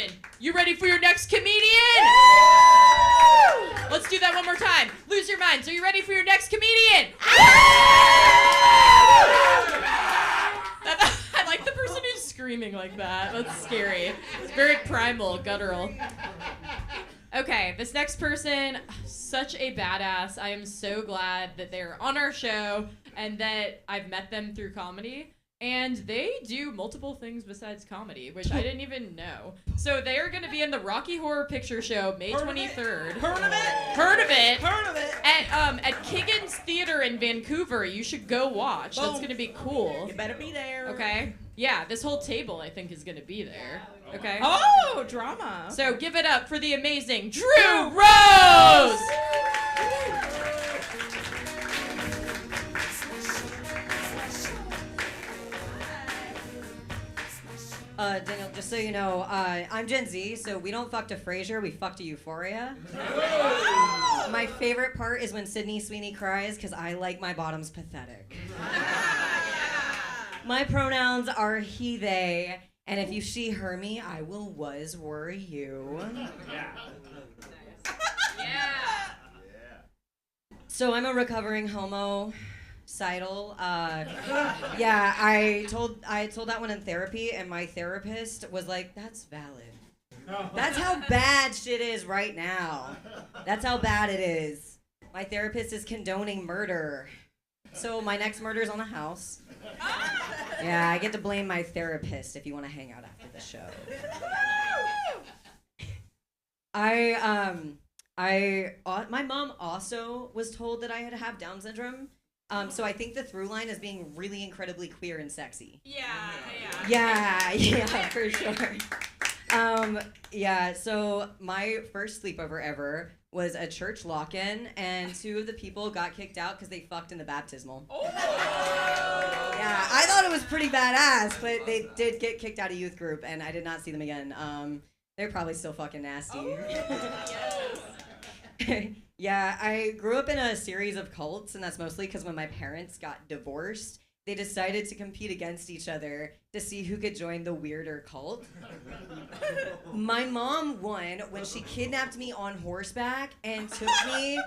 children, you ready for your next comedian? Let's do that one more time. Lose your minds. Are you ready for your next comedian? I like the person who's screaming like that. That's scary. It's very primal, guttural. Okay, this next person, such a badass. I am so glad that they're on our show and that I've met them through comedy. And they do multiple things besides comedy, which I didn't even know. So they are going to be in the Rocky Horror Picture Show May 23rd. Heard of it? At Kiggins Theater in Vancouver. You should go watch. Boom. That's going to be cool. You better be there. Okay? Yeah, this whole table, I think, is going to be there. Okay? Oh, drama. So give it up for the amazing Drew Rose! Daniel, just so you know, I'm Gen Z, so we don't fuck to Frasier, we fuck to Euphoria. My favorite part is when Sydney Sweeney cries, because I like my bottoms pathetic. My pronouns are he, they, and if you she, her, me, I will was, were, you. Yeah. So I'm a recovering homo. Sidle. Yeah, I told that one in therapy, and my therapist was like, "That's valid. That's how bad shit is right now. That's how bad it is." My therapist is condoning murder, so my next murder is on the house. Yeah, I get to blame my therapist if you want to hang out after the show. My mom also was told that I had to have Down syndrome. So I think the through line is being really incredibly queer and sexy. Yeah, for sure. So my first sleepover ever was a church lock-in, and 2 of the people got kicked out because they fucked in the baptismal. Oh! Yeah, I thought it was pretty badass, but they did get kicked out of youth group, and I did not see them again. They're probably still fucking nasty. Oh, yes. Yeah, I grew up in a series of cults, and that's mostly because when my parents got divorced, they decided to compete against each other to see who could join the weirder cult. My mom won when she kidnapped me on horseback and took me,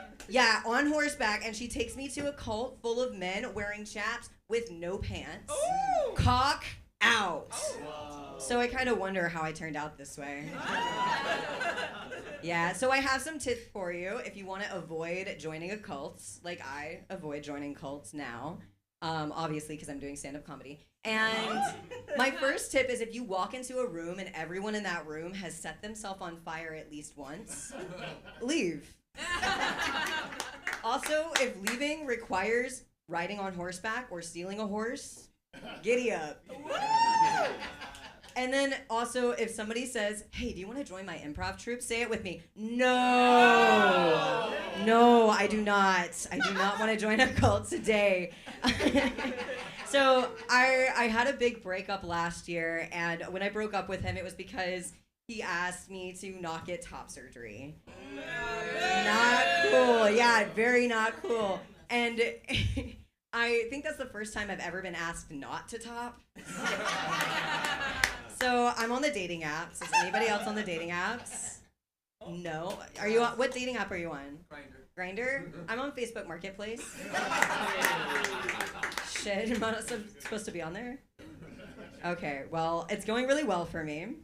on horseback, and she takes me to a cult full of men wearing chaps with no pants. Ooh. Cock out. Oh, wow. So I kind of wonder how I turned out this way. Yeah, so I have some tips for you if you want to avoid joining a cult, like I avoid joining cults now, obviously because I'm doing stand-up comedy. And my first tip is if you walk into a room and everyone in that room has set themselves on fire at least once, leave. Also, if leaving requires riding on horseback or stealing a horse, giddy up. And then also, if somebody says, "Hey, do you want to join my improv troupe?" Say it with me. No, I do not. I do not want to join a cult today. So I had a big breakup last year, and when I broke up with him, it was because he asked me to not get top surgery. Not cool. Yeah, very not cool. And I think that's the first time I've ever been asked not to top. So I'm on the dating apps. Is anybody else on the dating apps? No. Are you on? What dating app are you on? Grindr? I'm on Facebook Marketplace. Shit, am I not supposed to be on there? Okay, well, it's going really well for me.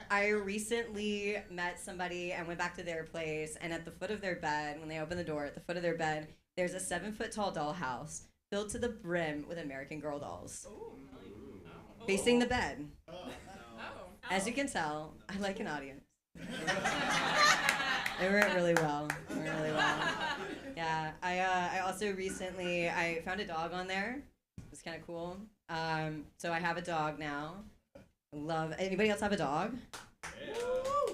I recently met somebody and went back to their place, and at the foot of their bed, when they opened the door, at the foot of their bed, there's a 7-foot-tall dollhouse filled to the brim with American Girl dolls. Facing the bed. As you can tell, I like an audience. It went really well. Yeah, I also recently, I found a dog on there. It was kind of cool. So I have a dog now. Anybody else have a dog? Yeah.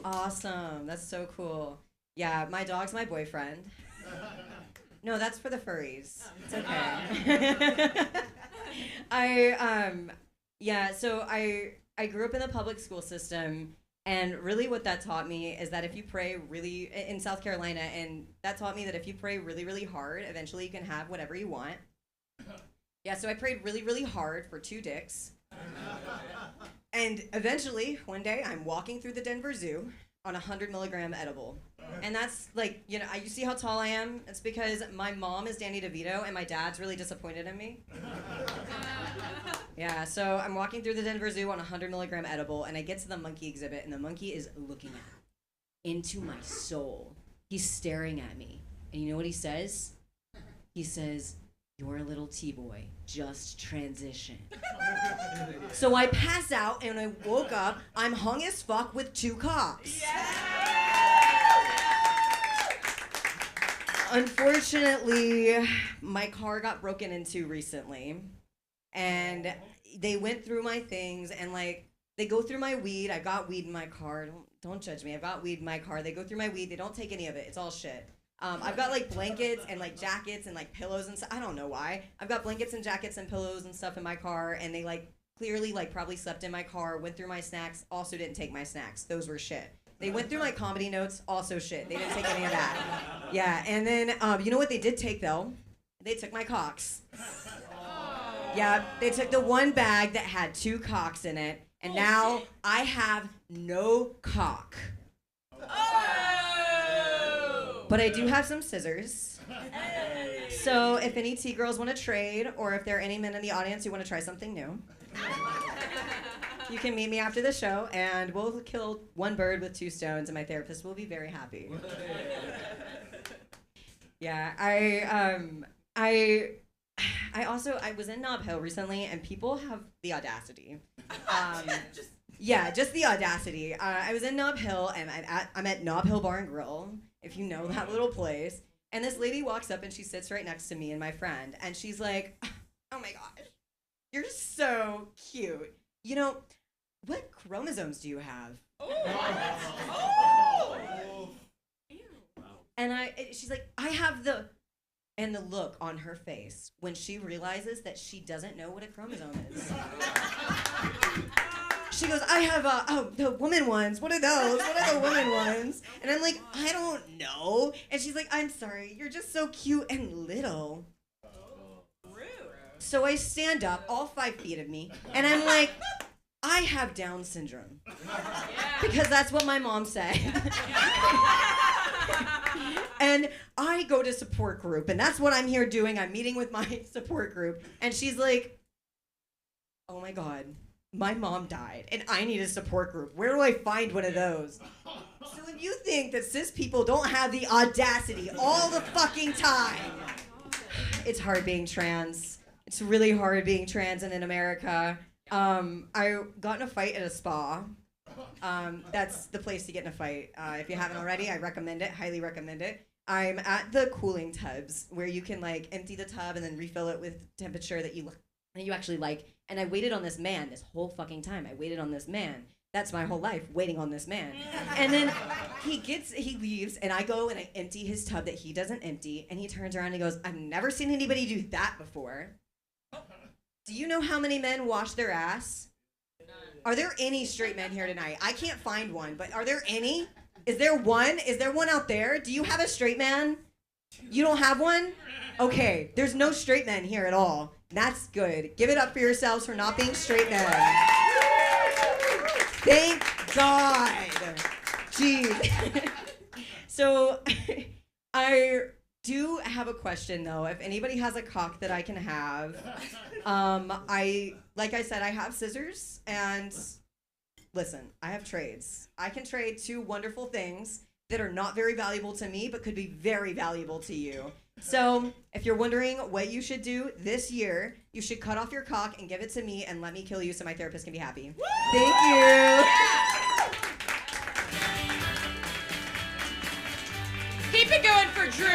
Awesome, that's so cool. Yeah, my dog's my boyfriend. No, that's for the furries. It's okay. So I grew up in the public school system, and really what that taught me is that if you pray really, in South Carolina, and that taught me that if you pray really, really hard, eventually you can have whatever you want. Yeah, so I prayed really, really hard for 2 dicks. And eventually, one day, I'm walking through the Denver Zoo on a 100-milligram edible. And that's like, you see how tall I am? It's because my mom is Danny DeVito and my dad's really disappointed in me. Yeah, so I'm walking through the Denver Zoo on a 100-milligram edible, and I get to the monkey exhibit, and the monkey is looking into my soul. He's staring at me. And you know what he says? He says, "You're a little T-boy, just transition." So I pass out, and when I woke up, I'm hung as fuck with 2 cocks. Unfortunately, my car got broken into recently, and they went through my things, and like, they go through my weed. I've got weed in my car. Don't judge me. I've got weed in my car. They go through my weed. They don't take any of it. It's all shit. I've got like blankets and like jackets and like pillows and stuff. I don't know why. I've got blankets and jackets and pillows and stuff in my car, and they like clearly like probably slept in my car, went through my snacks, also didn't take my snacks. Those were shit. They went through my comedy notes, also shit. They didn't take any of that. Yeah, and then you know what they did take though? They took my cocks. Yeah, they took the one bag that had 2 cocks in it, and now I have no cock. But I do have some scissors. So if any T-girls want to trade, or if there are any men in the audience who want to try something new, you can meet me after the show, and we'll kill one bird with 2 stones, and my therapist will be very happy. Yeah, I was in Nob Hill recently, and people have the audacity. Yeah, just the audacity. I was in Nob Hill, and I'm at Nob Hill Bar and Grill, if you know that little place. And this lady walks up, and she sits right next to me and my friend, and she's like, "Oh my gosh, you're so cute. You know, what chromosomes do you have?" And she's like, "I have the," and the look on her face when she realizes that she doesn't know what a chromosome is. She goes, "I have the woman ones. What are those? What are the woman ones?" And I'm like, "I don't know." And she's like, "I'm sorry, you're just so cute and little." So I stand up, all 5 feet of me, and I'm like, "I have Down syndrome." Because that's what my mom said. And I go to support group, and that's what I'm here doing. I'm meeting with my support group, and she's like, "Oh my God, my mom died, and I need a support group. Where do I find one of those?" So if you think that cis people don't have the audacity all the fucking time, it's hard being trans. It's really hard being trans and in America. I got in a fight at a spa. That's the place to get in a fight. If you haven't already, I recommend it, highly recommend it. I'm at the cooling tubs where you can like empty the tub and then refill it with temperature that you actually like. And I waited on this man this whole fucking time. I waited on this man. That's my whole life, waiting on this man. And then he leaves, and I go and I empty his tub that he doesn't empty, and he turns around and he goes, "I've never seen anybody do that before. Do you know how many men wash their ass? Are there any straight men here tonight? I can't find one, but are there any? Is there one? Is there one out there? Do you have a straight man? You don't have one? Okay, there's no straight men here at all. That's good. Give it up for yourselves for not being straight men. Thank God. Jeez. So I do have a question though. If anybody has a cock that I can have, like I said, I have scissors, and listen, I have trades. I can trade 2 wonderful things that are not very valuable to me, but could be very valuable to you. So if you're wondering what you should do this year, you should cut off your cock and give it to me and let me kill you so my therapist can be happy. Woo! Thank you. Keep it going for Drew